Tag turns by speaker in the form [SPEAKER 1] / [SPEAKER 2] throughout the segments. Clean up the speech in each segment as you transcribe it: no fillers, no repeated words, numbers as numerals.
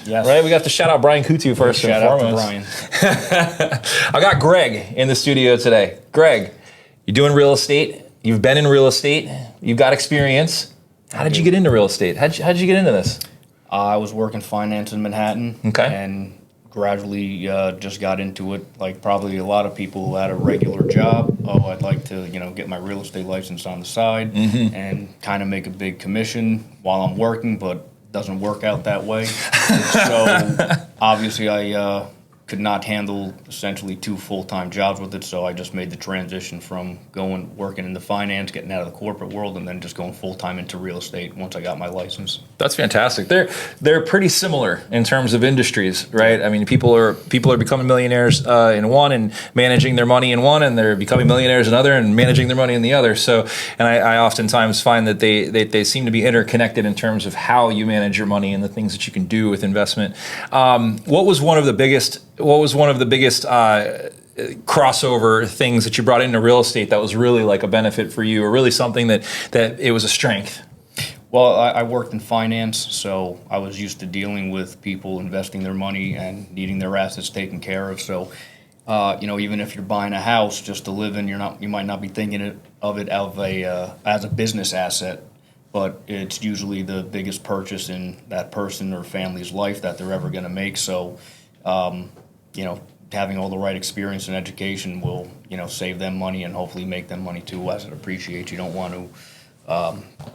[SPEAKER 1] Yes.
[SPEAKER 2] Right? We got to shout out Brian Kutu first and foremost.
[SPEAKER 1] Shout out to Brian.
[SPEAKER 2] I got Greg in the studio today. Greg, you're doing real estate. You've been in real estate. You've got experience. How did you get into real estate? How'd you get into this?
[SPEAKER 1] I was working finance in Manhattan.
[SPEAKER 2] Okay.
[SPEAKER 1] And gradually just got into it, like probably a lot of people who had a regular job. Oh, I'd like to, get my real estate license on the side and kind of make a big commission while I'm working, but it doesn't work out that way. So obviously I could not handle essentially 2 full-time jobs with it, so I just made the transition from working in the finance, getting out of the corporate world, and then just going full-time into real estate once I got my license.
[SPEAKER 2] That's fantastic. They're pretty similar in terms of industries, right? I mean, people are becoming millionaires in one and managing their money in one, and they're becoming millionaires in other and managing their money in the other. So, and I oftentimes find that they seem to be interconnected in terms of how you manage your money and the things that you can do with investment. What was one of the biggest crossover things that you brought into real estate that was really like a benefit for you, or really something that it was a strength?
[SPEAKER 1] Well, I worked in finance, so I was used to dealing with people investing their money and needing their assets taken care of. So, even if you're buying a house just to live in, you might not be thinking of it as a business asset, but it's usually the biggest purchase in that person or family's life that they're ever going to make. So, having all the right experience and education will, save them money and hopefully make them money too as it appreciates. You don't want to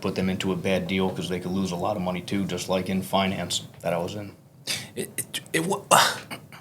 [SPEAKER 1] put them into a bad deal because they could lose a lot of money too, just like in finance that I was in.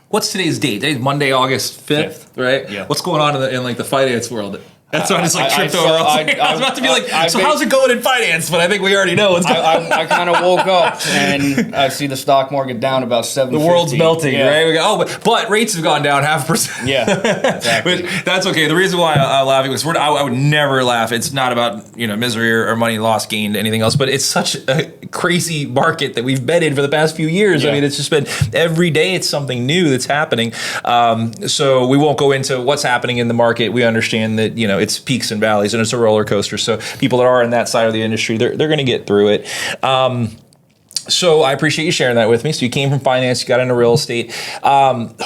[SPEAKER 2] What's today's date? Today's Monday, August 5th, right?
[SPEAKER 1] Yeah.
[SPEAKER 2] What's going on in the finance world? That's why I just tripped over. I was about to be like, how's it going in finance? But I think we already know what's going on.
[SPEAKER 1] I kind of woke up and I see the stock market down about 7%.
[SPEAKER 2] The world's melting, right? We go, but rates have gone down 0.5%.
[SPEAKER 1] Yeah, exactly.
[SPEAKER 2] But that's okay. The reason why I'm laughing is I would never laugh. It's not about misery or money lost, gained, anything else. But it's such a crazy market that we've been in for the past few years. Yeah. I mean, it's just been every day it's something new that's happening. So we won't go into what's happening in the market. We understand that it's peaks and valleys and it's a roller coaster. So people that are in that side of the industry, they're going to get through it. So I appreciate you sharing that with me. So you came from finance, you got into real estate.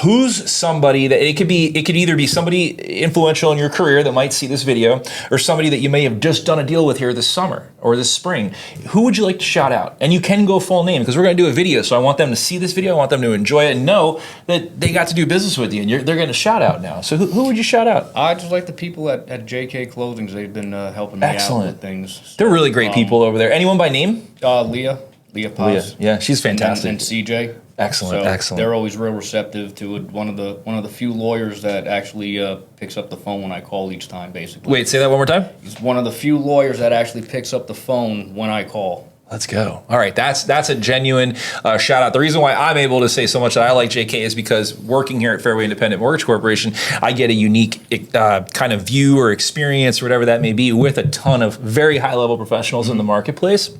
[SPEAKER 2] Who's somebody that it could either be somebody influential in your career that might see this video, or somebody that you may have just done a deal with here this summer or this spring. Who would you like to shout out? And you can go full name because we're going to do a video. So I want them to see this video. I want them to enjoy it and know that they got to do business with you, and they're going to shout out now. So who would you shout out?
[SPEAKER 1] I just like the people at JK Closings. They've been helping me out with things. So,
[SPEAKER 2] they're really great people over there. Anyone by name?
[SPEAKER 1] Leah Paz.
[SPEAKER 2] Yeah, she's fantastic.
[SPEAKER 1] And CJ.
[SPEAKER 2] Excellent, excellent.
[SPEAKER 1] They're always real receptive to it. One of the few lawyers that actually picks up the phone when I call each time, basically.
[SPEAKER 2] Wait, say that one more time?
[SPEAKER 1] He's one of the few lawyers that actually picks up the phone when I call.
[SPEAKER 2] Let's go. All right, that's a genuine shout out. The reason why I'm able to say so much that I like JK is because working here at Fairway Independent Mortgage Corporation, I get a unique kind of view or experience or whatever that may be with a ton of very high level professionals in the marketplace.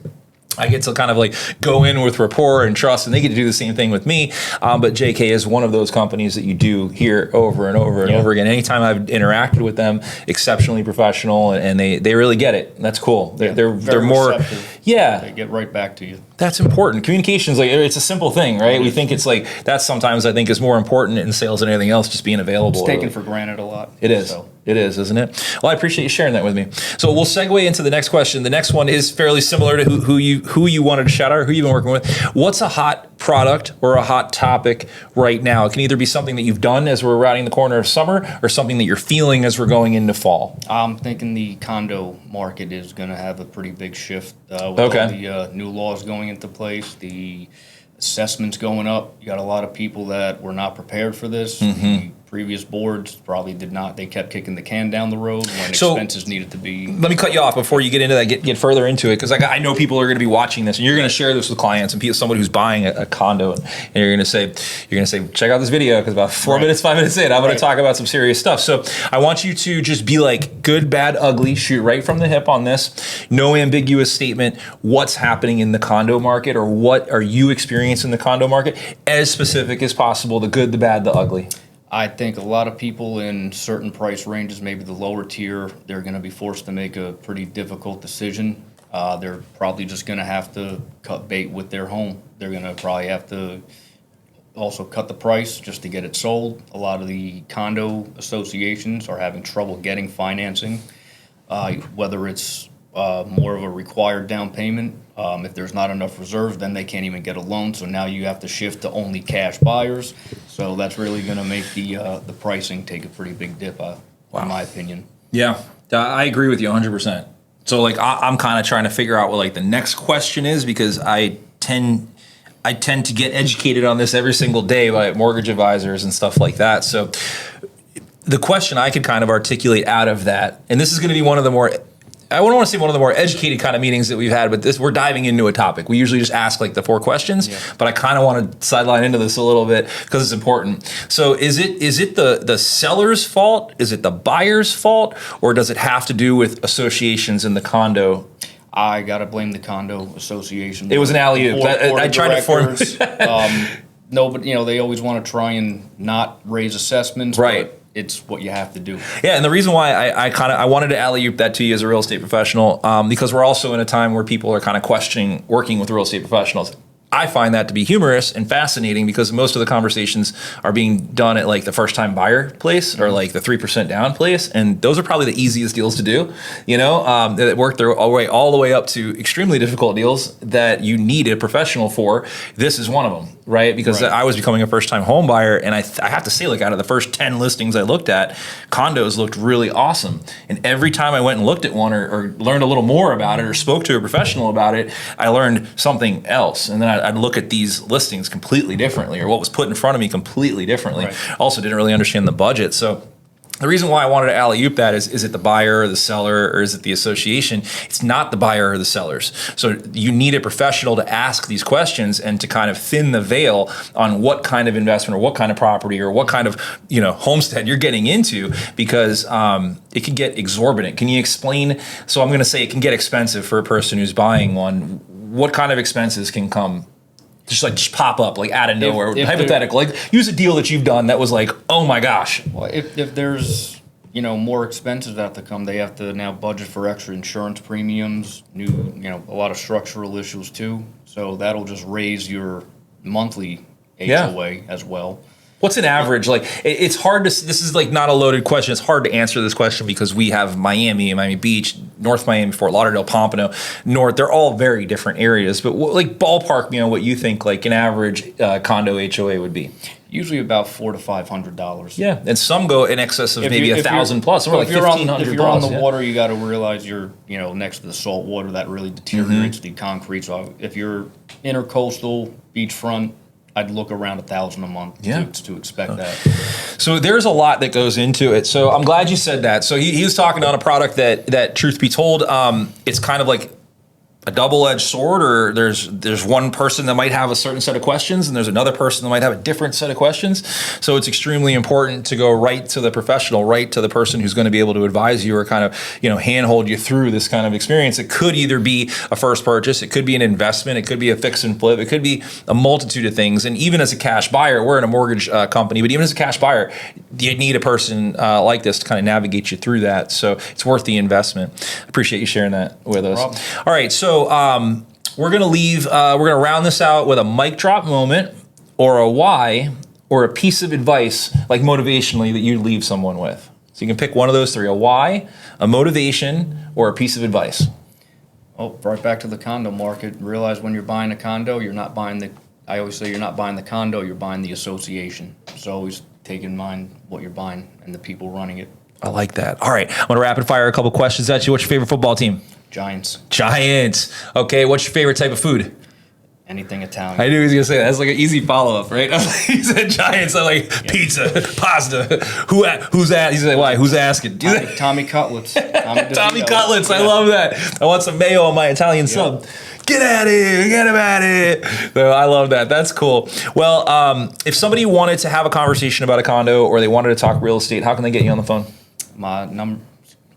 [SPEAKER 2] I get to kind of like go in with rapport and trust, and they get to do the same thing with me. But JK is one of those companies that you do hear over and over and over again. Anytime I've interacted with them, exceptionally professional, and they really get it. That's cool. They're more
[SPEAKER 1] receptive.
[SPEAKER 2] Yeah.
[SPEAKER 1] They get right back to you.
[SPEAKER 2] That's important. Communication is it's a simple thing, right? We think it's that sometimes I think is more important in sales than anything else, just being available.
[SPEAKER 1] It's taken for granted a lot.
[SPEAKER 2] It is. So. It is, isn't it? Well, I appreciate you sharing that with me. So we'll segue into the next question. The next one is fairly similar to who you wanted to shout out or who you've been working with. What's a hot product or a hot topic right now? It can either be something that you've done as we're rounding the corner of summer, or something that you're feeling as we're going into fall.
[SPEAKER 1] I'm thinking the condo market is going to have a pretty big shift with all the new laws going into place. The assessments going up. You got a lot of people that were not prepared for this. The previous boards probably did not. They kept kicking the can down the road when expenses needed to be.
[SPEAKER 2] Let me cut you off before you get into that. Get further into it, because I know people are going to be watching this, and you're going to share this with clients and somebody who's buying a condo, and you're going to say, check out this video, because about 5 minutes in, I'm going to talk about some serious stuff. So I want you to just be like good, bad, ugly, shoot right from the hip on this. No ambiguous statement. What's happening in the condo market, or what are you experiencing in the condo market? As specific as possible. The good, the bad, the ugly.
[SPEAKER 1] I think a lot of people in certain price ranges, maybe the lower tier, they're going to be forced to make a pretty difficult decision. They're probably just going to have to cut bait with their home. They're going to probably have to also cut the price just to get it sold. A lot of the condo associations are having trouble getting financing, whether it's more of a required down payment. If there's not enough reserves, then they can't even get a loan. So now you have to shift to only cash buyers. So that's really going to make the pricing take a pretty big dip, in my opinion.
[SPEAKER 2] Yeah, I agree with you 100%. So like I'm kind of trying to figure out what like the next question is, because I tend to get educated on this every single day by mortgage advisors and stuff like that. So the question I could kind of articulate out of that, and this is going to be one of the more, I wouldn't want to say one of the more educated kind of meetings that we've had, but we're diving into a topic. We usually just ask like the 4 questions, but I kind of want to sideline into this a little bit because it's important. So is it the seller's fault? Is it the buyer's fault? Or does it have to do with associations in the condo?
[SPEAKER 1] I got to blame the condo association.
[SPEAKER 2] It was an alley-oop. I tried to form.
[SPEAKER 1] No, but they always want to try and not raise assessments.
[SPEAKER 2] Right.
[SPEAKER 1] But it's what you have to do.
[SPEAKER 2] Yeah, and the reason why I wanted to alley-oop that to you as a real estate professional, because we're also in a time where people are kind of questioning working with real estate professionals. I find that to be humorous and fascinating because most of the conversations are being done at like the first time buyer place or like the 3% down place. And those are probably the easiest deals to do, that work their way all the way up to extremely difficult deals that you need a professional for. This is one of them, right? Because I was becoming a first time home buyer. And I have to say, like out of the first 10 listings I looked at, condos looked really awesome. And every time I went and looked at one or learned a little more about it or spoke to a professional about it, I learned something else. And then I'd look at these listings completely differently, or what was put in front of me completely differently. Right. Also didn't really understand the budget. So the reason why I wanted to alley-oop that is it the buyer or the seller, or is it the association? It's not the buyer or the sellers. So you need a professional to ask these questions and to kind of thin the veil on what kind of investment or what kind of property or what kind of homestead you're getting into, because it can get exorbitant. Can you explain? So I'm going to say it can get expensive for a person who's buying one. What kind of expenses can come? Just pop up like out of nowhere. Hypothetical, like use a deal that you've done that was like, oh my gosh.
[SPEAKER 1] Well, if there's more expenses that have to come, they have to now budget for extra insurance premiums, a lot of structural issues too. So that'll just raise your monthly HOA as well.
[SPEAKER 2] What's an average? Like, it's hard to, this is like not a loaded question. It's hard to answer this question because we have Miami Beach, North Miami, Fort Lauderdale, Pompano, North. They're all very different areas. But like ballpark, what you think like an average condo HOA would be?
[SPEAKER 1] Usually about $400 to $500.
[SPEAKER 2] Yeah, and some go in excess of maybe 1,000 plus, or like 1,500.
[SPEAKER 1] If you're on the water, you got to realize you're next to the salt water that really deteriorates the concrete. So if you're intercoastal, beachfront, I'd look around $1,000 a month to expect that.
[SPEAKER 2] So there's a lot that goes into it. So I'm glad you said that. So he was talking on a product that truth be told, it's kind of like a double-edged sword, or there's one person that might have a certain set of questions and there's another person that might have a different set of questions. So it's extremely important to go right to the professional, right to the person who's going to be able to advise you or kind of, handhold you through this kind of experience. It could either be a first purchase, it could be an investment, it could be a fix and flip, it could be a multitude of things. And even as a cash buyer, we're in a mortgage company, but even as a cash buyer, you need a person like this to kind of navigate you through that. So it's worth the investment. I appreciate you sharing that with us. All right, so we're gonna leave. We're gonna round this out with a mic drop moment, or a why, or a piece of advice, like motivationally, that you'd leave someone with. So you can pick one of those 3: a why, a motivation, or a piece of advice.
[SPEAKER 1] Oh, right back to the condo market. Realize when you're buying a condo, you're not buying the. I always say you're not buying the condo, you're buying the association. So always take in mind what you're buying and the people running it.
[SPEAKER 2] I like that. All right, I'm gonna rapid fire a couple questions at you. What's your favorite football team?
[SPEAKER 1] Giants.
[SPEAKER 2] Okay, what's your favorite type of food?
[SPEAKER 1] Anything Italian.
[SPEAKER 2] I knew he was going to say that. That's like an easy follow-up, right? He said Giants. I'm like, pizza, pasta. Who's that? He's like, why? Who's asking?
[SPEAKER 1] Tommy Cutlets.
[SPEAKER 2] Tommy Cutlets. I love that. I want some mayo on my Italian sub. Get at it. Get about it. So I love that. That's cool. Well, if somebody wanted to have a conversation about a condo or they wanted to talk real estate, how can they get you on the phone?
[SPEAKER 1] My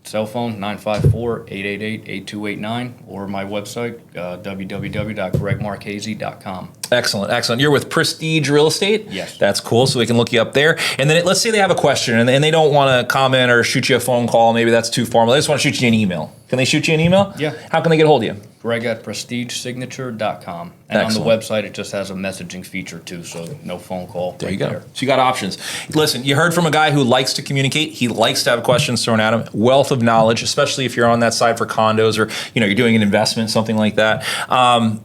[SPEAKER 1] cell phone, 954-888-8289, or my website, www.gregmarchese.com.
[SPEAKER 2] Excellent. You're with Prestige Real Estate?
[SPEAKER 1] Yes.
[SPEAKER 2] That's cool, so they can look you up there. And then let's say they have a question and they don't want to comment or shoot you a phone call. Maybe that's too formal. They just want to shoot you an email. Can they shoot you an email?
[SPEAKER 1] Yeah.
[SPEAKER 2] How can they get a hold of you?
[SPEAKER 1] Greg at prestigesignature.com. And
[SPEAKER 2] Excellent.
[SPEAKER 1] on the website, it just has a messaging feature too, so no phone call.
[SPEAKER 2] There you go. So you got options. Listen, you heard from a guy who likes to communicate. He likes to have questions thrown at him. Wealth of knowledge, especially if you're on that side for condos or you're doing an investment, something like that.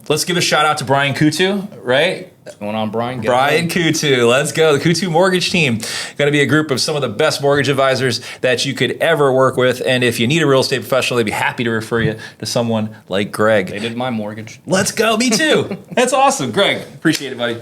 [SPEAKER 2] Let's give a shout out to Brian Kutu, right?
[SPEAKER 1] What's going on, Brian?
[SPEAKER 2] Brian Kutu, let's go. The Kutu Mortgage Team, going to be a group of some of the best mortgage advisors that you could ever work with. And if you need a real estate professional, they'd be happy to refer you to someone like Greg.
[SPEAKER 1] They did my mortgage.
[SPEAKER 2] Let's go. Me too. That's awesome. Greg, appreciate it, buddy.